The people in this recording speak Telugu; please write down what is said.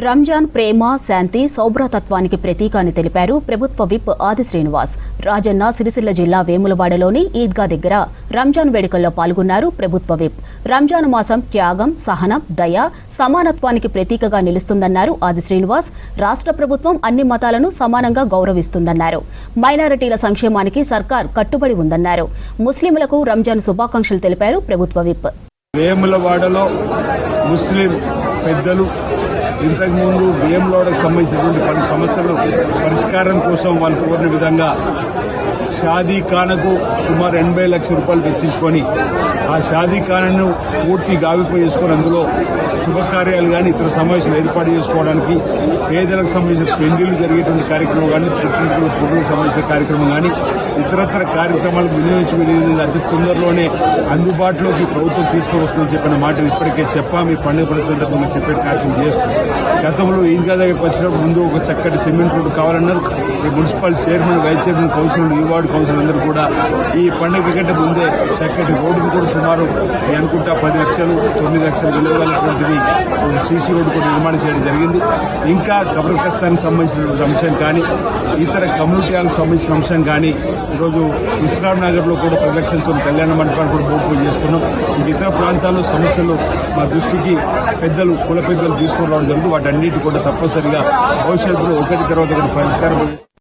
రంజాన్ ప్రేమ, శాంతి, సౌభ్రాతత్వానికి ప్రతీక అని తెలిపారు ప్రభుత్వ విప్ ఆది శ్రీనివాస్. రాజన్న సిరిసిల్ల జిల్లా వేములవాడలోని ఈద్గా దగ్గర రంజాన్ వేడుకల్లో పాల్గొన్నారు ప్రభుత్వ విప్. రంజాన్ మాసం త్యాగం, సహనం, దయ, సమానత్వానికి ప్రతీకగా నిలుస్తుందన్నారు ఆది శ్రీనివాస్. రాష్ట్ర ప్రభుత్వం అన్ని మతాలను సమానంగా గౌరవిస్తుందన్నారు. మైనారిటీల సంక్షేమానికి సర్కార్ కట్టుబడి ఉందన్నారు. ముస్లింలకు రంజాన్ శుభాకాంక్షలు తెలిపారు ప్రభుత్వ విప్. వేములవాడలో ముస్లిం పెద్దలు ఇంతకుముందు వేములవాడకు సంబంధించినటువంటి పలు సమస్యలు పరిష్కారం కోసం వాళ్ళు కోరిన విధంగా షాదీ ఖానకు సుమారు 80 లక్షల రూపాయలు వెచ్చించుకొని ఆ షాదీ ఖానను పూర్తి గావింపు చేసుకుని అందులో శుభకార్యాలు కానీ ఇతర సమావేశాలు ఏర్పాటు చేసుకోవడానికి పేదలకు సంబంధించిన పెళ్లిళ్లు జరిగేటువంటి కార్యక్రమం కానీ పుట్టినరోజులకు సంబంధించిన కార్యక్రమం కానీ ఇతరత్ర కార్యక్రమాలకు వినియోగించి అతి తొందరలోనే అందుబాటులోకి ప్రభుత్వం తీసుకువస్తుందని చెప్పిన మాటలు ఇప్పటికే చెప్పాము. ఈ పండుగ సందర్భంగా చెప్పే కార్యక్రమం చేస్తాం. గతంలో ఈద్గా దగ్గరకు వచ్చినప్పుడు ముందు ఒక చక్కటి సిమెంట్ రోడ్డు కావాలన్నారు. ఈ municipal chairman, vice chairman, councillor, ఈ వార్డు కౌన్సిలర్ అందరూ కూడా ఈ పండుగ కంటే ముందే చక్కటి రోడ్డును కూడా సుమారు అనుకుంటా 10 లక్షలు 9 లక్షలు విలువగలటువంటిది సీసీ రోడ్డు కూడా నిర్మాణం చేయడం జరిగింది. ఇంకా కబ్రస్థానికి సంబంధించిన అంశం కానీ ఇతర కమ్యూనిటీలకు సంబంధించిన అంశం కానీ ఈరోజు ఇస్లాం నగర్ లో కూడా 10 లక్షలతో కళ్యాణ మండపాలు కూడా పూర్తి చేసుకున్నాం. ఇతర ప్రాంతాల్లో సమస్యలు మా దృష్టికి కుల పెద్దలు తీసుకుని రావడం జరుగుతుంది. వాటన్నిటి కూడా తప్పనిసరిగా భవిష్యత్తులో ఒకటి తర్వాత ఒకటి పరిష్కారం